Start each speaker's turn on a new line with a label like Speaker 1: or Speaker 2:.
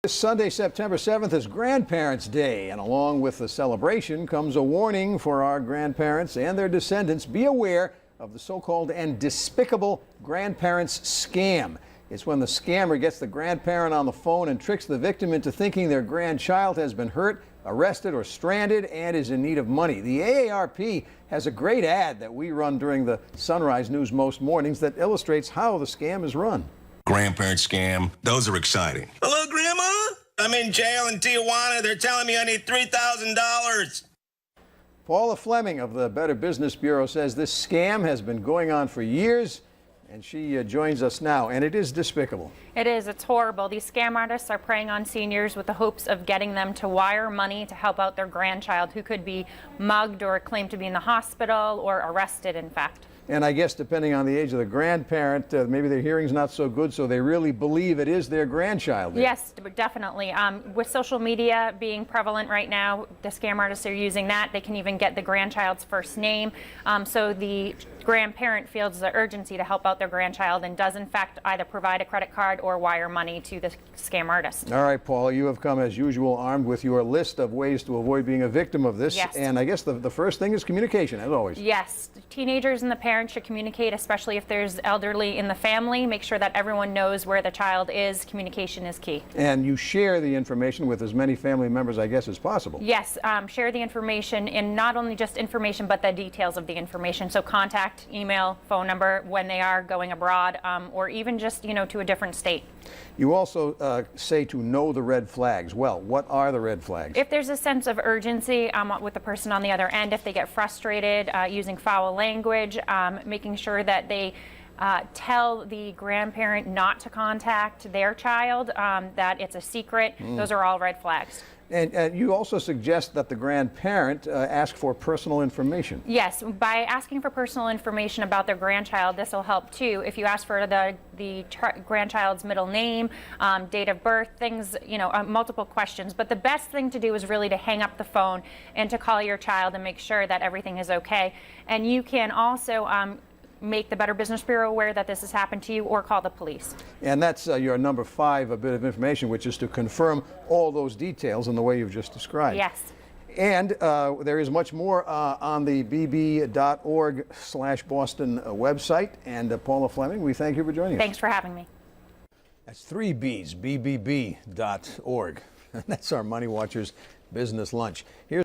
Speaker 1: This Sunday, September 7th, is Grandparents' Day, and along with the celebration comes a warning for our grandparents and their descendants. Be aware of the so-called and despicable grandparents scam. It's when the scammer gets the grandparent on the phone and tricks the victim into thinking their grandchild has been hurt, arrested, or stranded and is in need of money. The AARP has a great ad that we run during the Sunrise News most mornings that illustrates how the scam is run.
Speaker 2: Grandparent scam. Those are exciting. Hello, Grandma? I'm in jail in Tijuana. They're telling me I need $3,000.
Speaker 1: Paula Fleming of the Better Business Bureau says this scam has been going on for years, and she joins us now, and it is despicable.
Speaker 3: It is. It's horrible. These scam artists are preying on seniors with the hopes of getting them to wire money to help out their grandchild who could be mugged or claimed to be in the hospital or arrested, in fact.
Speaker 1: And I guess depending on the age of the grandparent, maybe their hearing's not so good, so they really believe it is their grandchild.
Speaker 3: Yes, definitely. With social media being prevalent right now, the scam artists are using that. They can even get the grandchild's first name. So the grandparent feels the urgency to help out their grandchild and does, in fact, either provide a credit card or wire money to the scam artist.
Speaker 1: All right, Paula, you have come as usual armed with your list of ways to avoid being a victim of this.
Speaker 3: Yes.
Speaker 1: And I guess the first thing is communication, as always.
Speaker 3: Yes. Teenagers and the parents should communicate, especially if there's elderly in the family. Make sure that everyone knows where the child is. Communication is key.
Speaker 1: And you share the information with as many family members, I guess, as possible.
Speaker 3: Yes, share the information, and not only just information, but the details of the information. So contact, email, phone number when they are going abroad, or even just, to a different state.
Speaker 1: You also say to know the red flags. Well, what are the red flags?
Speaker 3: If there's a sense of urgency with the person on the other end, if they get frustrated, using foul language, making sure that they tell the grandparent not to contact their child, that it's a secret. Those are all red flags.
Speaker 1: And you also suggest that the grandparent ask for personal information.
Speaker 3: Yes, by asking for personal information about their grandchild, this will help too. If you ask for the grandchild's middle name, date of birth, things, multiple questions. But the best thing to do is really to hang up the phone and to call your child and make sure that everything is okay. And you can also make the Better Business Bureau aware that this has happened to you, or call the police.
Speaker 1: And that's your number 5, a bit of information, which is to confirm all those details in the way you've just described.
Speaker 3: Yes.
Speaker 1: And there is much more on the bb.org/Boston website. And Paula Fleming, we thank you for joining us.
Speaker 3: Thanks for having me.
Speaker 1: That's 3 B's, bbb.org. That's our Money Watchers Business Lunch. Here's